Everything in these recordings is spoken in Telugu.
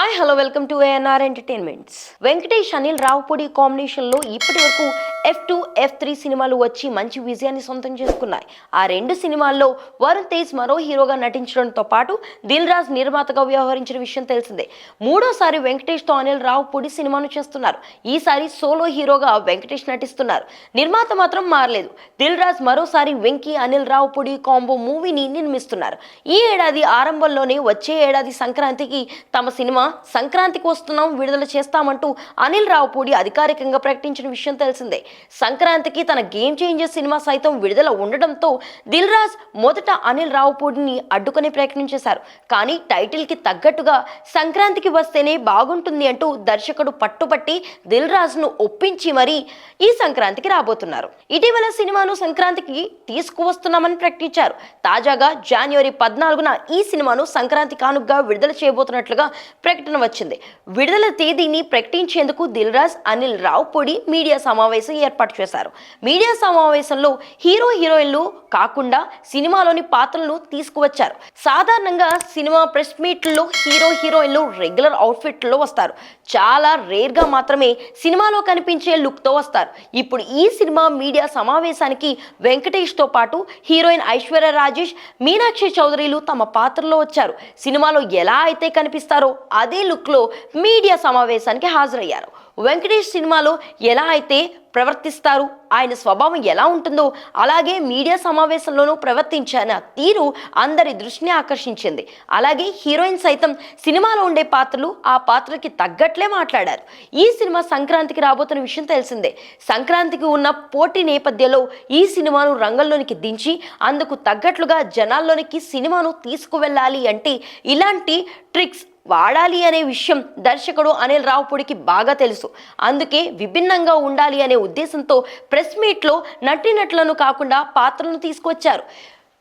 Hi hello welcome to ANR entertainments. Venkatesh Anil Ravipudi కాంబినేషన్లో ఇప్పటి వరకు F2, F3 సినిమాలు వచ్చి మంచి విజయాన్ని సొంతం చేసుకున్నాయి. ఆ రెండు సినిమాల్లో వరుణ్ తేజ్ మరో హీరోగా నటించడంతో పాటు దిల్ రాజ్ నిర్మాతగా వ్యవహరించిన విషయం తెలిసిందే. మూడోసారి వెంకటేష్తో అనిల్ రావుపూడి సినిమాను చేస్తున్నారు. ఈసారి సోలో హీరోగా వెంకటేష్ నటిస్తున్నారు. నిర్మాత మాత్రం మారలేదు. దిల్ రాజ్ మరోసారి వెంకీ అనిల్ రావుపూడి కాంబో మూవీని నిర్మిస్తున్నారు. ఈ ఏడాది ఆరంభంలోనే వచ్చే ఏడాది సంక్రాంతికి తమ సినిమా సంక్రాంతికి వస్తున్నాం, విడుదల చేస్తామంటూ అనిల్ రావుపూడి అధికారికంగా ప్రకటించిన విషయం తెలిసిందే. సంక్రాంతికి తన గేమ్ చేంజర్ సినిమా సైతం విడుదల ఉండడంతో దిల్ రాజ్ మొదట అనిల్ రావుపూడిని అడ్డుకునే ప్రయత్నం చేశారు. కానీ టైటిల్ కి తగ్గట్టుగా సంక్రాంతికి వస్తేనే బాగుంటుంది అంటూ దర్శకుడు పట్టుబట్టి దిల్ రాజ్ ను ఒప్పించి మరీ ఈ సంక్రాంతికి రాబోతున్నారు. ఇటీవల సినిమాను సంక్రాంతికి తీసుకువస్తున్నామని ప్రకటించారు. తాజాగా జనవరి 14న ఈ సినిమాను సంక్రాంతి కానుకగా విడుదల చేయబోతున్నట్లుగా ప్రకటన వచ్చింది. విడుదల తేదీని ప్రకటించేందుకు దిల్ రాజ్ అనిల్ రావుపూడి మీడియా సమావేశం ఏర్పాటు చేశారు. మీడియా సమావేశంలో హీరో హీరోయిన్లు కాకుండా సినిమాలోని పాత్రలను తీసుకువచ్చారు. సాధారణంగా సినిమా ప్రెస్ మీట్లలో హీరో హీరోయిన్లు రెగ్యులర్ అవుట్ఫిట్లో వస్తారు. చాలా రేర్ గా మాత్రమే సినిమాలో కనిపించే లుక్ తో వస్తారు. ఇప్పుడు ఈ సినిమా మీడియా సమావేశానికి వెంకటేష్ తో పాటు హీరోయిన్ ఐశ్వర్య రాజేష్, మీనాక్షి చౌదరిలు తమ పాత్రలో వచ్చారు. సినిమాలో ఎలా అయితే కనిపిస్తారో అదే లుక్ లో మీడియా సమావేశానికి హాజరయ్యారు. వెంకటేష్ సినిమాలో ఎలా అయితే ప్రవర్తిస్తారు, ఆయన స్వభావం ఎలా ఉంటుందో అలాగే మీడియా సమావేశంలోనూ ప్రవర్తించిన తీరు అందరి దృష్టిని ఆకర్షించింది. అలాగే హీరోయిన్ సైతం సినిమాలో ఉండే పాత్రలు ఆ పాత్రకి తగ్గట్లే మాట్లాడారు. ఈ సినిమా సంక్రాంతికి రాబోతున్న విషయం తెలిసిందే. సంక్రాంతికి ఉన్న పోటీ నేపథ్యంలో ఈ సినిమాను రంగంలోనికి దించి అందుకు తగ్గట్లుగా జనాల్లోనికి సినిమాను తీసుకువెళ్ళాలి అంటే ఇలాంటి ట్రిక్స్ వాడాలి అనే విషయం దర్శకుడు అనిల్ రావుపూడికి బాగా తెలుసు. అందుకే విభిన్నంగా ఉండాలి అనే ఉద్దేశంతో ప్రెస్ మీట్లో నటినట్లను కాకుండా పాత్రలను తీసుకొచ్చారు.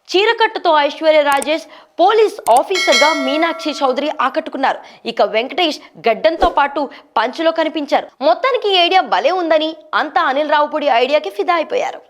చీరకట్టుతో ఐశ్వర్య రాజేష్, పోలీస్ ఆఫీసర్గా మీనాక్షి చౌదరి ఆకట్టుకున్నారు. ఇక వెంకటేష్ గడ్డంతో పాటు పంచులో కనిపించారు. మొత్తానికి ఈ ఐడియా భలే ఉందని అంతా అనిల్ రావుపూడి ఐడియాకి ఫిదా అయిపోయారు.